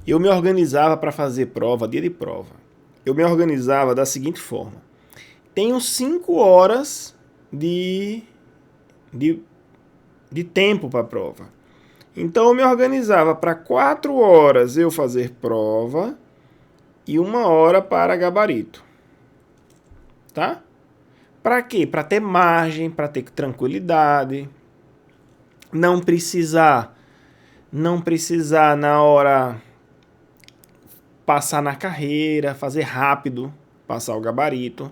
eu me organizava para fazer prova, dia de prova. Eu me organizava da seguinte forma. Tenho 5 horas de tempo para a prova. Então eu me organizava para 4 horas eu fazer prova e 1 hora para gabarito. Tá? Para quê? Para ter margem, para ter tranquilidade. Não precisar na hora passar na carreira, fazer rápido, passar o gabarito.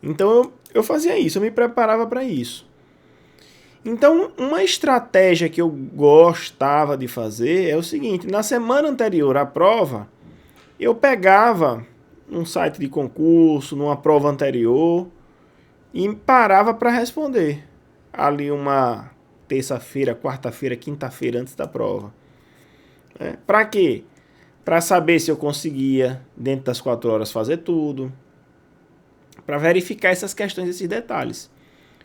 Então eu fazia isso, eu me preparava para isso. Então, uma estratégia que eu gostava de fazer é o seguinte: na semana anterior à prova, eu pegava um site de concurso, numa prova anterior, e parava para responder. Ali uma terça-feira, quarta-feira, quinta-feira antes da prova. Para quê? Para saber se eu conseguia, dentro das 4 horas, fazer tudo. Para verificar essas questões, esses detalhes.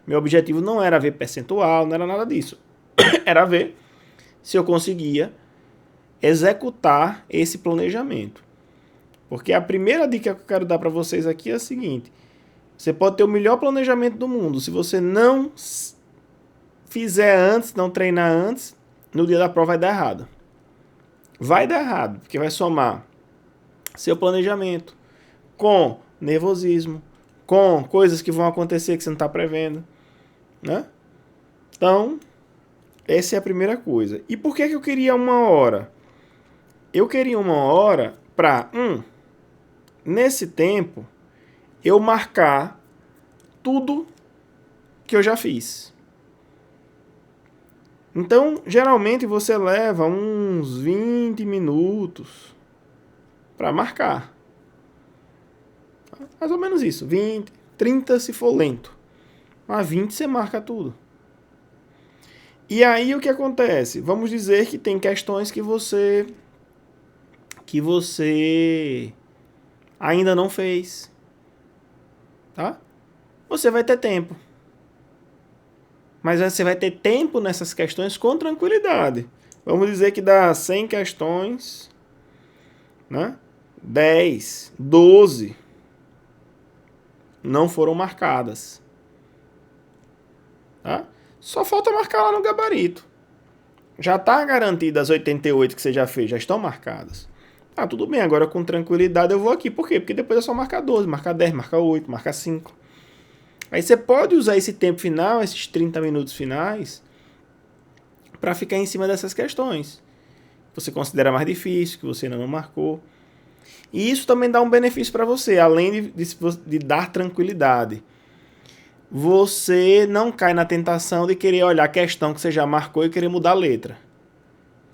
Meu objetivo não era ver percentual, não era nada disso. Era ver se eu conseguia executar esse planejamento. Porque a primeira dica que eu quero dar para vocês aqui é a seguinte: você pode ter o melhor planejamento do mundo. Se você não fizer antes, não treinar antes, no dia da prova vai dar errado. Vai dar errado, porque vai somar seu planejamento com nervosismo, com coisas que vão acontecer que você não está prevendo, né? Então, essa é a primeira coisa. E por que eu queria 1 hora? Eu queria 1 hora para, nesse tempo, eu marcar tudo que eu já fiz. Então, geralmente você leva uns 20 minutos para marcar. Mais ou menos isso, 20, 30 se for lento. Mas 20 você marca tudo. E aí o que acontece? Vamos dizer que tem questões que você ainda não fez. Tá? Você vai ter tempo. Mas você vai ter tempo nessas questões com tranquilidade. Vamos dizer que dá 100 questões, né? 10, 12 não foram marcadas. Tá? Só falta marcar lá no gabarito. Já está garantido as 88 que você já fez, já estão marcadas. Ah, tudo bem, agora com tranquilidade eu vou aqui. Por quê? Porque depois é só marcar 12, marcar 10, marcar 8, marcar 5. Aí você pode usar esse tempo final, esses 30 minutos finais, para ficar em cima dessas questões. Você considera mais difícil, que você ainda não marcou. E isso também dá um benefício para você, além de dar tranquilidade. Você não cai na tentação de querer olhar a questão que você já marcou e querer mudar a letra.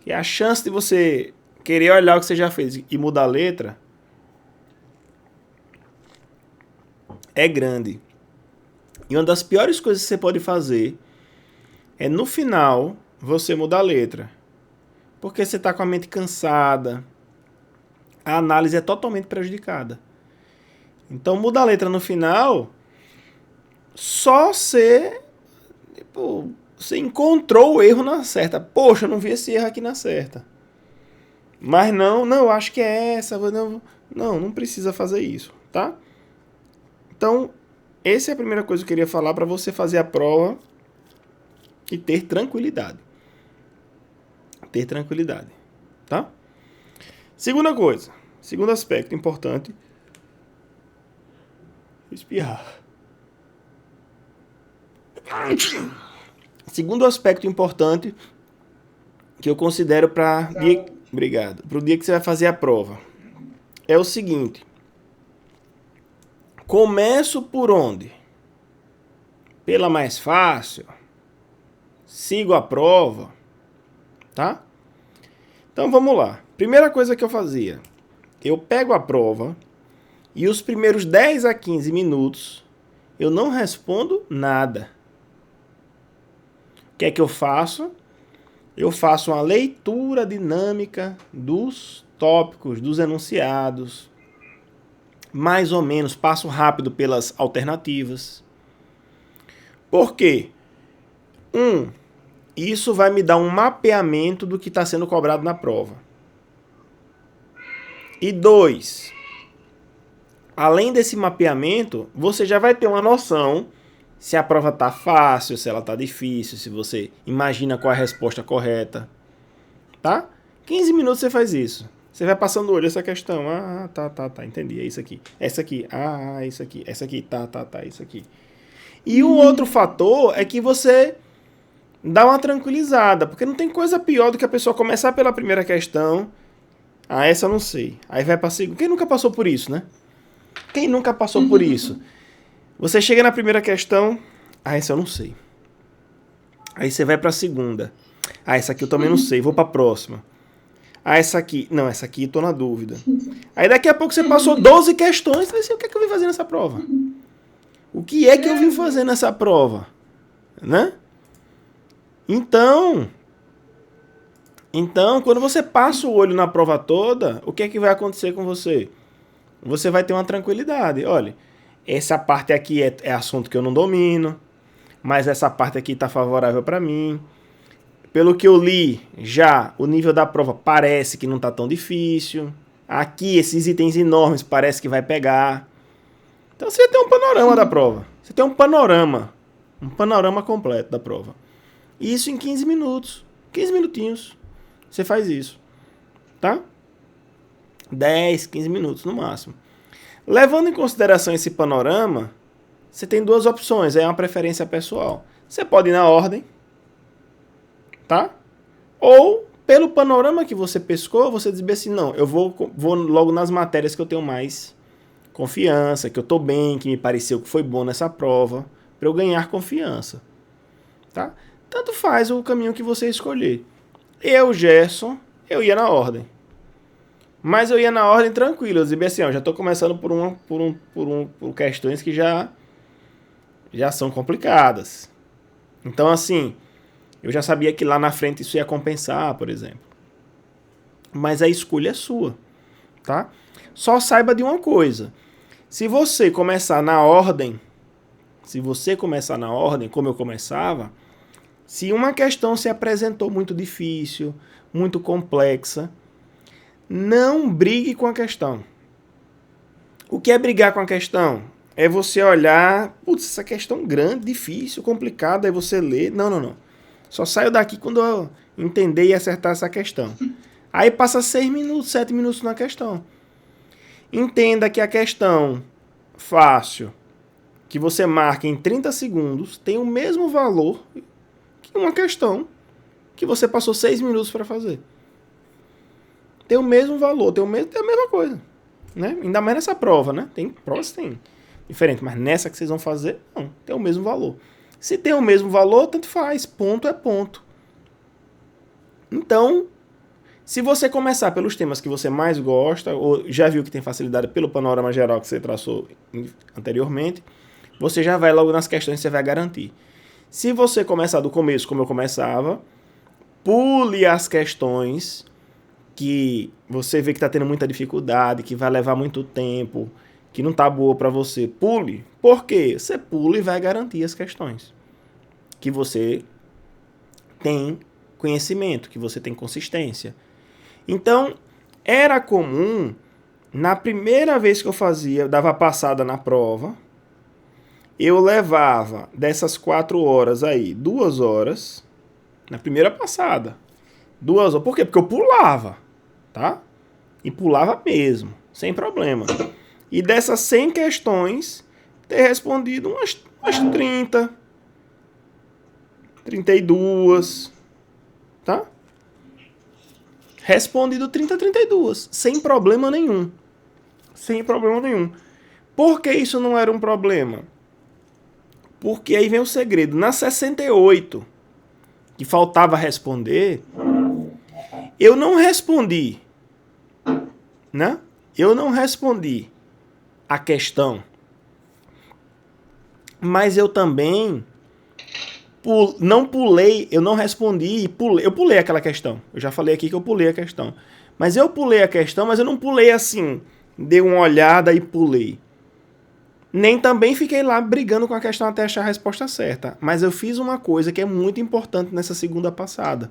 E a chance de você querer olhar o que você já fez e mudar a letra é grande. E uma das piores coisas que você pode fazer é, no final, você mudar a letra. Porque você está com a mente cansada. A análise é totalmente prejudicada. Então, mudar a letra no final, só você encontrou o erro na certa. Poxa, eu não vi esse erro aqui na certa. Mas não, eu acho que é essa. Não precisa fazer isso, tá? Então, essa é a primeira coisa que eu queria falar para você fazer a prova e ter tranquilidade. Ter tranquilidade, tá? Segunda coisa, segundo aspecto importante. Espirrar. Segundo aspecto importante que eu considero para o dia que você vai fazer a prova é o seguinte: começo por onde? Pela mais fácil? Sigo a prova? Tá? Então vamos lá. Primeira coisa que eu fazia: eu pego a prova e os primeiros 10 a 15 minutos eu não respondo nada. O que é que eu faço? Eu faço uma leitura dinâmica dos tópicos, dos enunciados. Mais ou menos, passo rápido pelas alternativas. Por quê? Isso vai me dar um mapeamento do que está sendo cobrado na prova. E 2, além desse mapeamento, você já vai ter uma noção se a prova tá fácil, se ela tá difícil, se você imagina qual é a resposta correta, tá? 15 minutos você faz isso. Você vai passando o olho essa questão. Ah, tá, entendi, é isso aqui. Essa aqui, isso aqui. Essa aqui, tá, isso aqui. E o outro fator é que você dá uma tranquilizada, porque não tem coisa pior do que a pessoa começar pela primeira questão. Ah, essa eu não sei. Aí vai pra segunda. Quem nunca passou por isso, né? Quem nunca passou por isso? Você chega na primeira questão, essa eu não sei. Aí você vai pra segunda. Essa aqui eu também não sei, vou pra próxima. Essa aqui, não, essa aqui eu tô na dúvida. Aí daqui a pouco você passou 12 questões, você vai dizer, o que é que eu vim fazer nessa prova? O que é que eu vim fazer nessa prova? Né? Então, quando você passa o olho na prova toda, o que é que vai acontecer com você? Você vai ter uma tranquilidade. Olha, essa parte aqui é assunto que eu não domino, mas essa parte aqui está favorável para mim. Pelo que eu li, já o nível da prova parece que não está tão difícil. Aqui, esses itens enormes parece que vai pegar. Então você tem um panorama da prova. Você tem um panorama completo da prova. Isso em 15 minutos. 15 minutinhos. Você faz isso. Tá? 10, 15 minutos no máximo. Levando em consideração esse panorama, você tem duas opções. É uma preferência pessoal. Você pode ir na ordem. Tá? Ou, pelo panorama que você pescou, você diz assim, não, eu vou logo nas matérias que eu tenho mais confiança, que eu tô bem, que me pareceu que foi bom nessa prova, para eu ganhar confiança. Tá? Tanto faz o caminho que você escolher. Eu, Gerson, eu ia na ordem. Mas eu ia na ordem tranquilo. Eu dizia assim, ó, já tô começando por questões que já são complicadas. Então, assim, eu já sabia que lá na frente isso ia compensar, por exemplo. Mas a escolha é sua, tá? Só saiba de uma coisa. Se você começar na ordem, como eu começava, se uma questão se apresentou muito difícil, muito complexa, não brigue com a questão. O que é brigar com a questão? É você olhar, putz, essa questão grande, difícil, complicada, aí você lê. Não. Só saio daqui quando eu entender e acertar essa questão. Aí passa 6 minutos, 7 minutos na questão. Entenda que a questão fácil, que você marca em 30 segundos, tem o mesmo valor que uma questão que você passou 6 minutos para fazer. Tem o mesmo valor, tem a mesma coisa. Né? Ainda mais nessa prova, né? Tem provas que tem diferente, mas nessa que vocês vão fazer, não, tem o mesmo valor. Se tem o mesmo valor, tanto faz, ponto é ponto. Então, se você começar pelos temas que você mais gosta, ou já viu que tem facilidade pelo panorama geral que você traçou anteriormente, você já vai logo nas questões que você vai garantir. Se você começar do começo, como eu começava, pule as questões que você vê que está tendo muita dificuldade, que vai levar muito tempo, que não está boa para você. Pule. Por quê? Você pula e vai garantir as questões que você tem conhecimento, que você tem consistência. Então, era comum, na primeira vez que eu fazia, dava passada na prova, eu levava dessas 4 horas aí, 2 horas, na primeira passada. 2 horas. Por quê? Porque eu pulava, tá? E pulava mesmo, sem problema. E dessas 100 questões, ter respondido umas 30, 32, tá? Respondido 30, 32, sem problema nenhum. Sem problema nenhum. Por que isso não era um problema? Porque aí vem o segredo. Na 68, que faltava responder, eu não respondi, né? Eu não respondi a questão. Mas eu também não pulei, eu não respondi e eu pulei aquela questão. Eu já falei aqui que eu pulei a questão. Mas eu pulei a questão, mas eu não pulei assim, dei uma olhada e pulei. Nem também fiquei lá brigando com a questão até achar a resposta certa. Mas eu fiz uma coisa que é muito importante nessa segunda passada,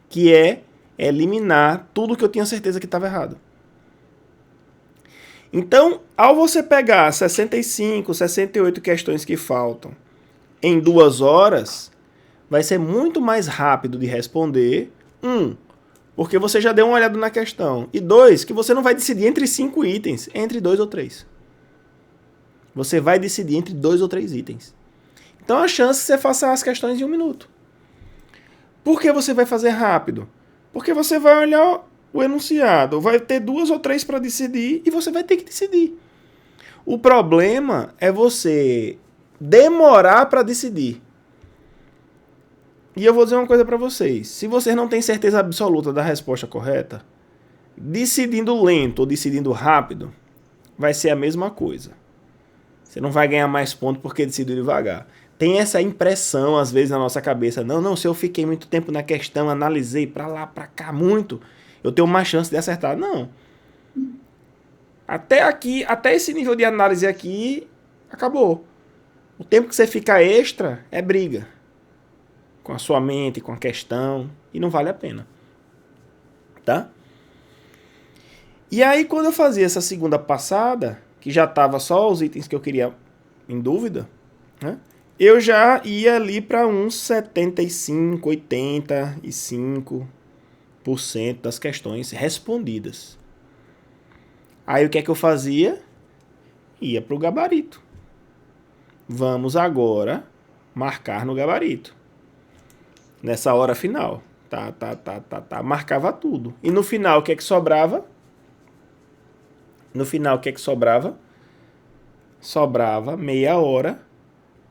que é eliminar tudo que eu tinha certeza que estava errado. Então, ao você pegar 65, 68 questões que faltam em 2 horas, vai ser muito mais rápido de responder. Porque você já deu uma olhada na questão. E 2, que você não vai decidir entre 5 itens, entre 2 ou 3. Você vai decidir entre 2 ou 3 itens. Então a chance é que você faça as questões em 1 minuto. Por que você vai fazer rápido? Porque você vai olhar o enunciado, vai ter 2 ou 3 para decidir e você vai ter que decidir. O problema é você demorar para decidir. E eu vou dizer uma coisa para vocês. Se vocês não têm certeza absoluta da resposta correta, decidindo lento ou decidindo rápido, vai ser a mesma coisa. Você não vai ganhar mais pontos porque decidiu devagar. Tem essa impressão, às vezes, na nossa cabeça. Não, se eu fiquei muito tempo na questão, analisei pra lá, pra cá, muito, eu tenho mais chance de acertar. Não. Até aqui, até esse nível de análise aqui, acabou. O tempo que você fica extra é briga. Com a sua mente, com a questão, e não vale a pena. Tá? E aí, quando eu fazia essa segunda passada, que já estava só os itens que eu queria em dúvida, né? Eu já ia ali para uns 75, 85% das questões respondidas. Aí o que é que eu fazia? Ia para o gabarito. Vamos agora marcar no gabarito. Nessa hora final. Tá. Marcava tudo. E no final, o que é que sobrava? Sobrava meia hora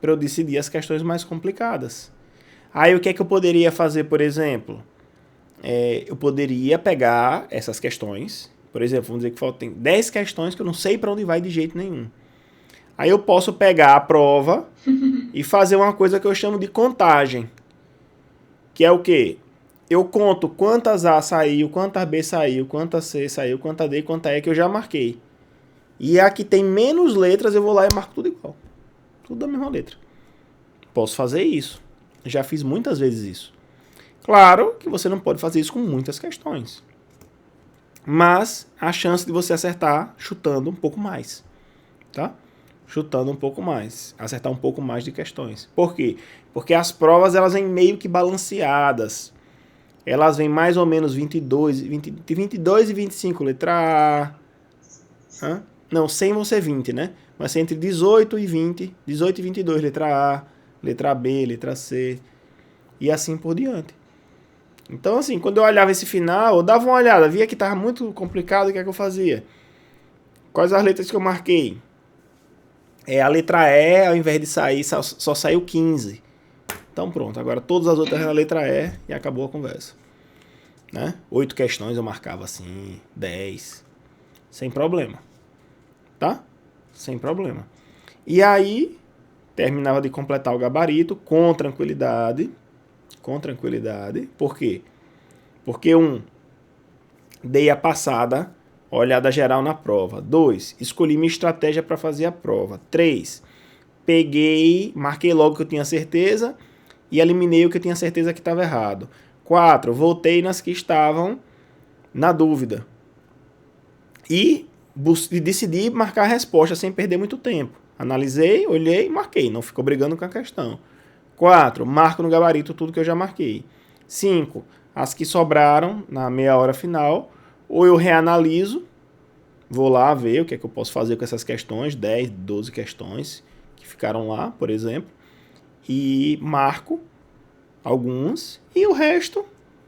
para eu decidir as questões mais complicadas. Aí o que é que eu poderia fazer, por exemplo? Eu poderia pegar essas questões, por exemplo, vamos dizer que faltam 10 questões que eu não sei para onde vai de jeito nenhum. Aí eu posso pegar a prova e fazer uma coisa que eu chamo de contagem. Que é o quê? Eu conto quantas A saiu, quantas B saiu, quantas C saiu, quanta D e quanta E que eu já marquei. E a que tem menos letras eu vou lá e marco tudo igual. Tudo da mesma letra. Posso fazer isso. Já fiz muitas vezes isso. Claro que você não pode fazer isso com muitas questões. Mas a chance de você acertar chutando um pouco mais. Tá? Chutando um pouco mais. Acertar um pouco mais de questões. Por quê? Porque as provas elas vêm meio que balanceadas. Elas vêm mais ou menos 22 e 25 letra A. Não, sem você 20, né? Mas entre 18 e 20, 18 e 22, letra A, letra B, letra C, e assim por diante. Então, assim, quando eu olhava esse final, eu dava uma olhada, via que estava muito complicado, o que é que eu fazia? Quais as letras que eu marquei? A letra E, ao invés de sair, só saiu 15. Então pronto, agora todas as outras na letra E e acabou a conversa. Né? 8 questões eu marcava assim, 10, sem problema. Tá? Sem problema. E aí, terminava de completar o gabarito com tranquilidade. Com tranquilidade. Por quê? Porque dei a passada, olhada geral na prova. 2, escolhi minha estratégia para fazer a prova. 3, marquei logo que eu tinha certeza e eliminei o que eu tinha certeza que estava errado. 4, voltei nas que estavam na dúvida. E decidi marcar a resposta sem perder muito tempo. Analisei, olhei e marquei. Não ficou brigando com a questão. 4, marco no gabarito tudo que eu já marquei. 5, as que sobraram na meia hora final, ou eu reanaliso, vou lá ver o que é que eu posso fazer com essas questões, 10, 12 questões que ficaram lá, por exemplo, e marco algumas, e o resto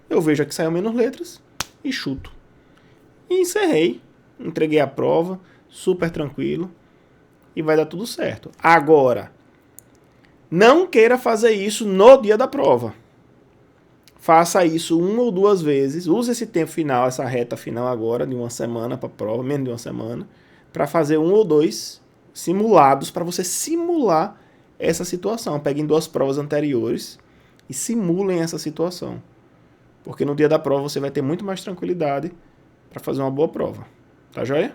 eu vejo que saiu menos letras e chuto. E encerrei. Entreguei a prova, super tranquilo, e vai dar tudo certo. Agora, não queira fazer isso no dia da prova. Faça isso 1 ou 2 vezes, use esse tempo final, essa reta final agora, de uma semana para a prova, menos de uma semana, para fazer 1 ou 2 simulados, para você simular essa situação. Peguem 2 provas anteriores e simulem essa situação. Porque no dia da prova você vai ter muito mais tranquilidade para fazer uma boa prova. Tá joia?